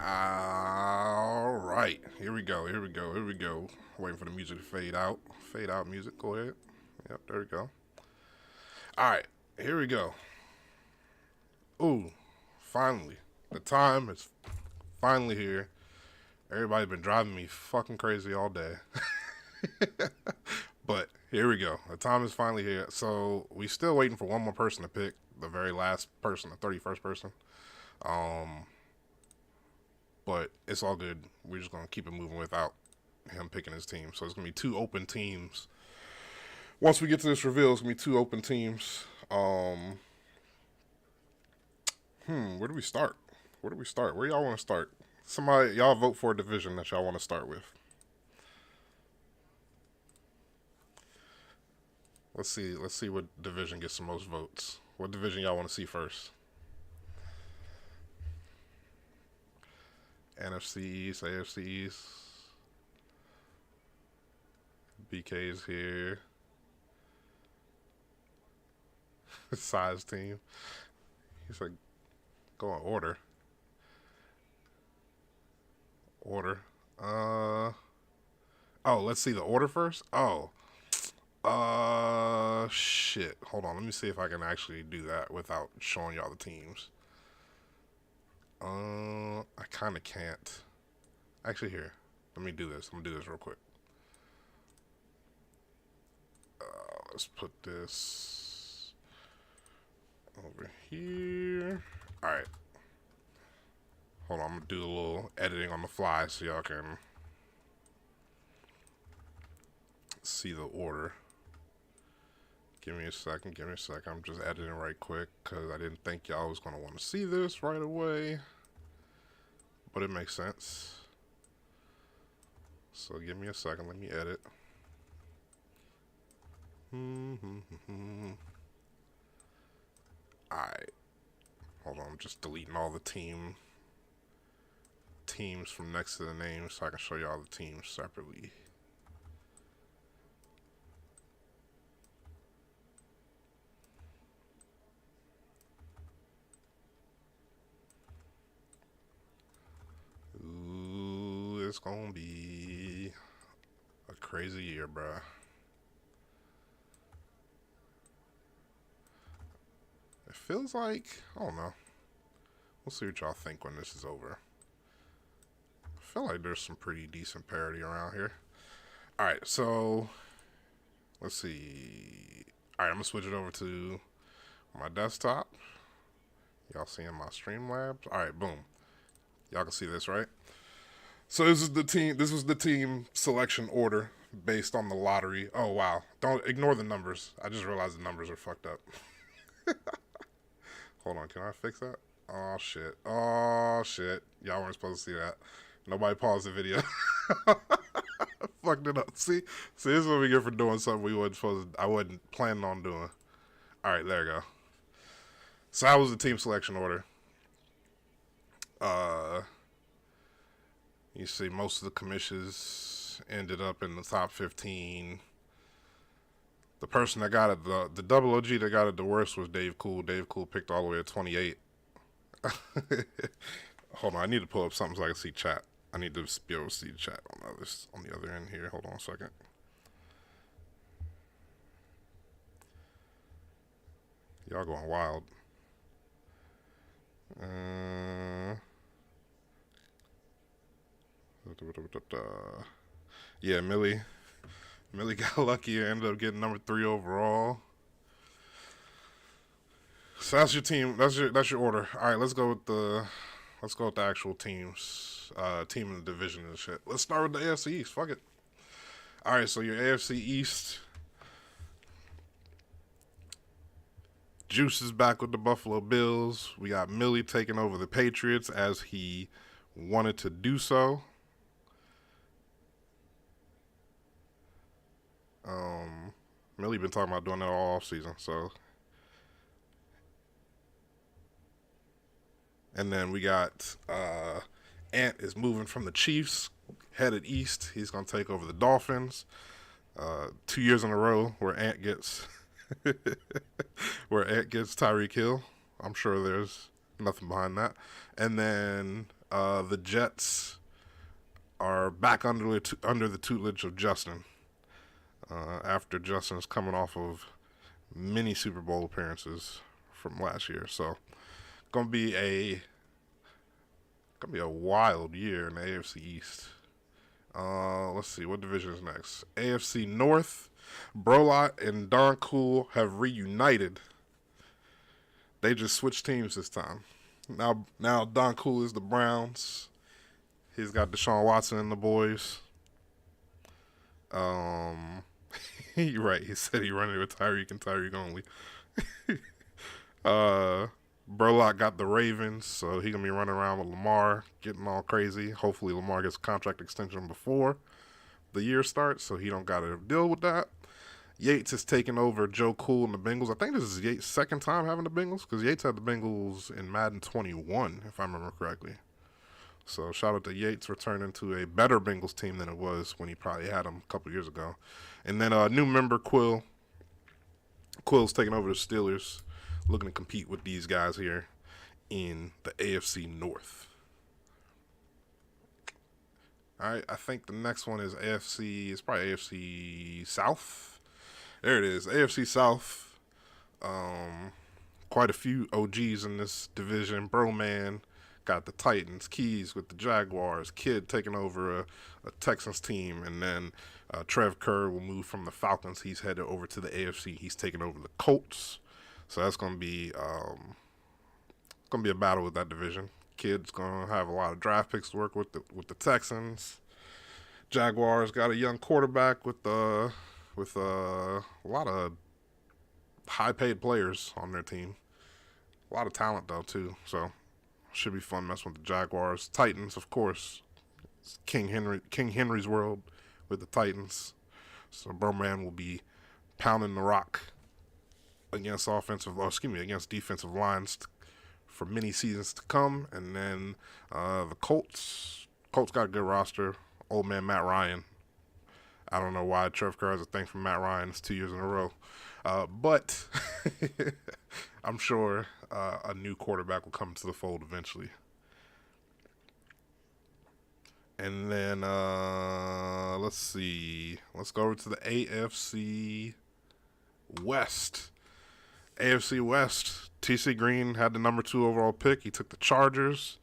All right, here we go. Here we go. Here we go. Waiting for the music to fade out. Fade out music. Go ahead. Yep, there we go. All right, here we go. Ooh, finally, the time is finally here. Everybody's been driving me fucking crazy all day, but here we go. The time is finally here. So we still waiting for one more person to pick. The very last person, the 31st person. Um, but it's all good. We're just gonna keep it moving without him picking his team. So it's gonna be two open teams. Once we get to this reveal, it's gonna be two open teams. Where do we start? Where do we start? Where y'all want to start? Somebody, y'all vote for a division that y'all want to start with. Let's see. Let's see what division gets the most votes. What division y'all want to see first? NFC East, AFC East. BK's here. Size team. He's like, go in order. Order. Oh, let's see the order first. Oh. Shit. Hold on. Let me see if I can actually do that without showing y'all the teams. I kind of can't. Actually, here. Let me do this. I'm gonna do this real quick. Let's put this over here. All right. Hold on. I'm gonna do a little editing on the fly so y'all can see the order. Give me a second. Give me a second. I'm just editing right quick because I didn't think y'all was gonna want to see this right away, but it makes sense. So give me a second. Let me edit. Alright. Hold on. I'm just deleting all the teams from next to the names so I can show y'all the teams separately. Ooh, it's gonna be a crazy year, bruh. It feels like, I don't know. We'll see what y'all think when this is over. I feel like there's some pretty decent parity around here. Alright, so let's see. Alright, I'm gonna switch it over to my desktop. Y'all seeing my Streamlabs? Alright, boom. Y'all can see this, right? So this was the team selection order based on the lottery. Oh wow. Don't ignore the numbers. I just realized the numbers are fucked up. Hold on, can I fix that? Oh shit. Oh shit. Y'all weren't supposed to see that. Nobody paused the video. Fucked it up. See, this is what we get for doing something we wasn't supposed to, I wasn't planning on doing. Alright, there we go. So that was the team selection order. You see most of the commissions ended up in the top 15. The person that got it, the double OG that got it the worst was Dave Cool. Dave Cool picked all the way at 28. Hold on, I need to pull up something so I can see chat. I need to be able to see the chat on the other end here. Hold on a second. Y'all going wild. Yeah, Millie got lucky and ended up getting number 3 overall. So that's your team. That's your order. All right, let's go with the actual teams. Team in the division and shit. Let's start with the AFC East. Fuck it. All right, so your AFC East. Juice is back with the Buffalo Bills. We got Millie taking over the Patriots as he wanted to do so. Millie been talking about doing that all off season, so. And then we got Ant is moving from the Chiefs, headed east. He's gonna take over the Dolphins. 2 years in a row where Ant gets Tyreek Hill. I'm sure there's nothing behind that. And then The Jets are back under the tutelage of Justin. After Justin's coming off of many Super Bowl appearances from last year, so gonna be a wild year in the AFC East. Let's see what division is next. AFC North. Brolot and Don Cool have reunited. They just switched teams this time. Now Don Cool is the Browns. He's got Deshaun Watson and the boys. Um, you're right. He said he running with Tyreek and Tyreek only. Burlock got the Ravens, so he gonna be running around with Lamar, getting all crazy. Hopefully, Lamar gets a contract extension before the year starts, so he don't gotta deal with that. Yates is taking over Joe Cool and the Bengals. I think this is Yates' second time having the Bengals, because Yates had the Bengals in Madden 21, if I remember correctly. So shout out to Yates returning to a better Bengals team than it was when he probably had them a couple years ago. And then a new member, Quill. Quill's taking over the Steelers, looking to compete with these guys here in the AFC North. All right, I think the next one is AFC. It's probably AFC South. There it is, AFC South. Quite a few OGs in this division. Broman got the Titans, Keys with the Jaguars, Kid taking over a Texans team, and then Trev Kerr will move from the Falcons. He's headed over to the AFC. He's taking over the Colts. So that's gonna be a battle with that division. Kid's gonna have a lot of draft picks to work with the Texans. Jaguars got a young quarterback with a lot of high paid players on their team. A lot of talent though too. So should be fun messing with the Jaguars. Titans, of course. It's King Henry's world with the Titans. So Burman will be pounding the rock against defensive lines for many seasons to come. And then the Colts got a good roster. Old man Matt Ryan. I don't know why Trev Kerr has a thing for Matt Ryan. It's 2 years in a row. But I'm sure a new quarterback will come to the fold eventually. And then let's see. Let's go over to the AFC West. AFC West. TC Green had the number 2 overall pick. He took the Chargers.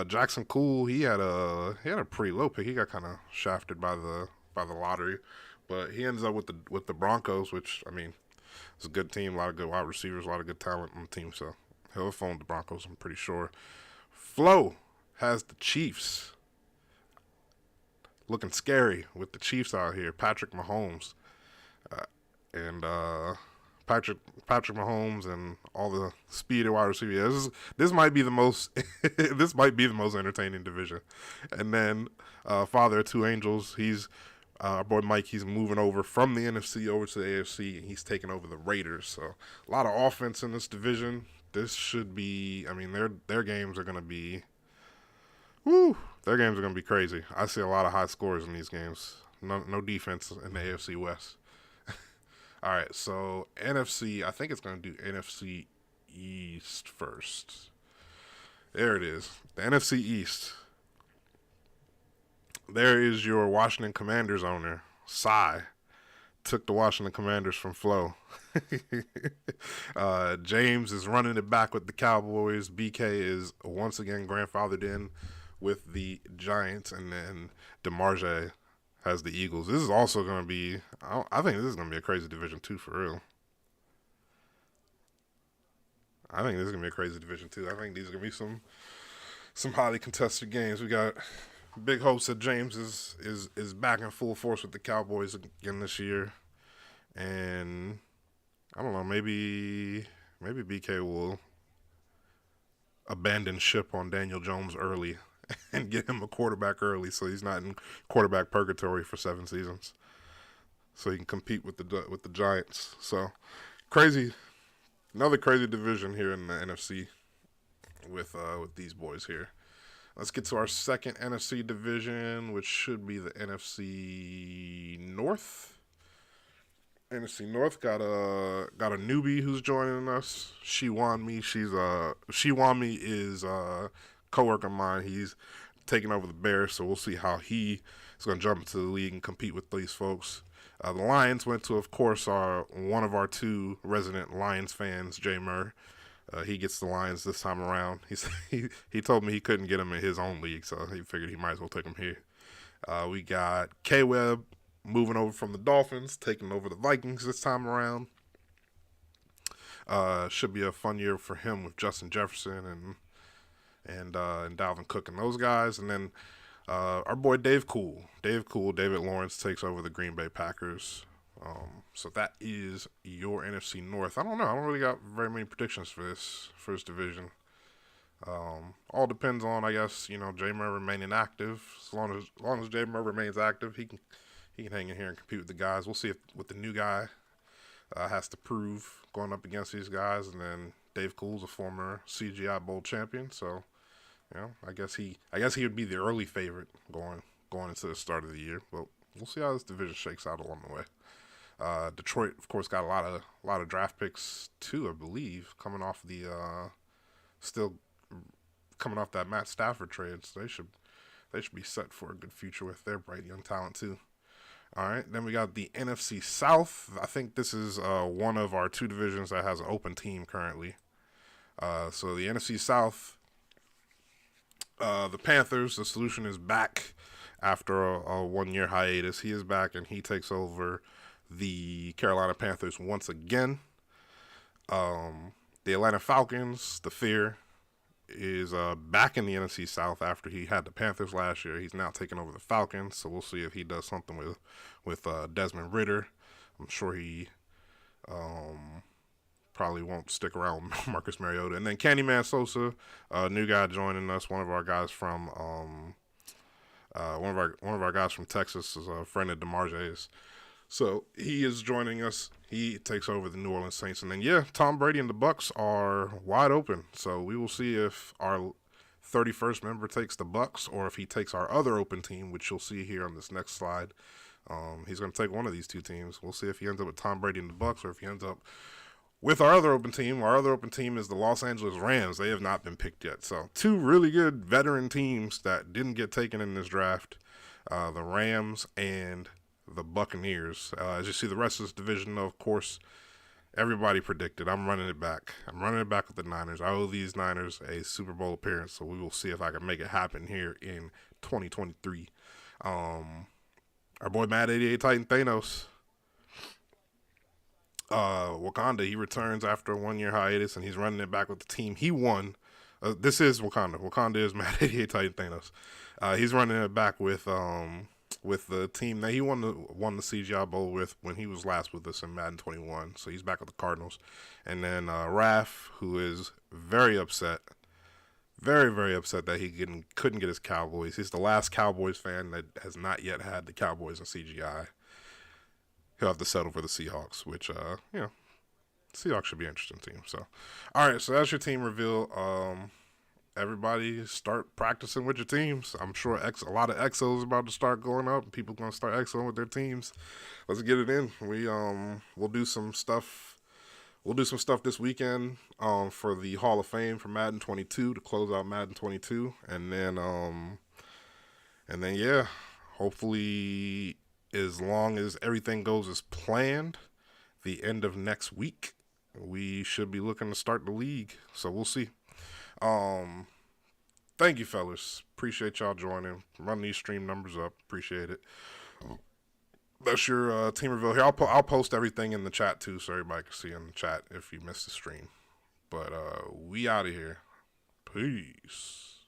Jackson Cool, he had a pretty low pick. He got kind of shafted by the lottery, but he ends up with the Broncos, which, I mean, it's a good team, a lot of good wide receivers, a lot of good talent on the team. So he'll have fun with the Broncos, I'm pretty sure. Flo has the Chiefs. Looking scary with the Chiefs out here. Patrick Mahomes, and Patrick Mahomes and all the speed of wide receivers. This might be the most this might be the most entertaining division. And then father of 2 angels, he's our boy Mike. He's moving over from the NFC over to the AFC, and he's taking over the Raiders. So a lot of offense in this division. This should be. I mean, their games are gonna be. Woo! Their games are gonna be crazy. I see a lot of high scores in these games. No defense in the AFC West. All right, so NFC, I think it's going to do NFC East first. There it is, the NFC East. There is your Washington Commanders owner, Cy. Took the Washington Commanders from Flo. James is running it back with the Cowboys. BK is once again grandfathered in with the Giants, and then DeMarge has the Eagles. This is also going to be, I think this is going to be a crazy division too, for real. I think this is going to be a crazy division too. I think these are going to be some highly contested games. We got big hopes that James is back in full force with the Cowboys again this year. And I don't know, maybe BK will abandon ship on Daniel Jones early and get him a quarterback early, so he's not in quarterback purgatory for 7 seasons, so he can compete with the Giants. So crazy, another crazy division here in the NFC with these boys here. Let's get to our second NFC division, which should be the NFC North. NFC North got a newbie who's joining us. Shiwami. Shiwami is coworker of mine. He's taking over the Bears, so we'll see how he is going to jump into the league and compete with these folks. The Lions went to, of course, one of our two resident Lions fans, Jay Murr. He gets the Lions this time around. He told me he couldn't get him in his own league, so he figured he might as well take him here. We got K-Web moving over from the Dolphins, taking over the Vikings this time around. Should be a fun year for him with Justin Jefferson and Dalvin Cook and those guys. And then our boy David Lawrence takes over the Green Bay Packers. So that is your NFC North. I don't know. I don't really got very many predictions for this first division. All depends on, I guess, Jay Murray remaining active. As long as Jay Murray remains active, he can hang in here and compete with the guys. We'll see if what the new guy has to prove going up against these guys. And then Dave Cool's a former CGI Bowl champion, so I guess he would be the early favorite going into the start of the year. But we'll see how this division shakes out along the way. Detroit, of course, got a lot of draft picks too, I believe, coming off that Matt Stafford trade. So they should be set for a good future with their bright young talent too. All right, then we got the NFC South. I think this is one of our two divisions that has an open team currently. So the NFC South, the Panthers, the solution is back after a 1-year hiatus. He is back and he takes over the Carolina Panthers once again. The Atlanta Falcons, the fear, is back in the NFC South after he had the Panthers last year. He's now taking over the Falcons, so we'll see if he does something with Desmond Ridder. I'm sure he probably won't stick around with Marcus Mariota. And then Candyman Sosa, a new guy joining us, one of our guys from Texas, is a friend of DeMarge's. So he is joining us. He takes over the New Orleans Saints. And then, Tom Brady and the Bucs are wide open. So we will see if our 31st member takes the Bucs or if he takes our other open team, which you'll see here on this next slide. He's going to take one of these two teams. We'll see if he ends up with Tom Brady and the Bucs or if he ends up with our other open team. Our other open team is the Los Angeles Rams. They have not been picked yet. So two really good veteran teams that didn't get taken in this draft, the Rams and the Buccaneers. As you see, the rest of this division, of course, everybody predicted. I'm running it back. With the Niners. I owe these Niners a Super Bowl appearance, so we will see if I can make it happen here in 2023. Our boy Mad 88 Titan Thanos, Wakanda, he returns after a 1-year hiatus, and he's running it back with the team he won. This is Wakanda. Wakanda is Mad 88 Titan Thanos. He's running it back with the team that he won the CGI Bowl with when he was last with us in Madden 21. So he's back with the Cardinals. And then Raph, who is very upset, very, very upset that he couldn't get his Cowboys. He's the last Cowboys fan that has not yet had the Cowboys in CGI. He'll have to settle for the Seahawks, which, Seahawks should be an interesting team. So, all right, so that's your team reveal. Everybody start practicing with your teams. I'm sure a lot of XOs is about to start going up. And people going to start XOing with their teams. Let's get it in. We'll do some stuff. We'll do some stuff this weekend for the Hall of Fame for Madden 22 to close out Madden 22, and then hopefully, as long as everything goes as planned, the end of next week we should be looking to start the league. So we'll see. Thank you, fellas. Appreciate y'all joining. Run these stream numbers up. Appreciate it. That's your team reveal here. I'll post everything in the chat too, so everybody can see in the chat if you missed the stream. But we out of here. Peace.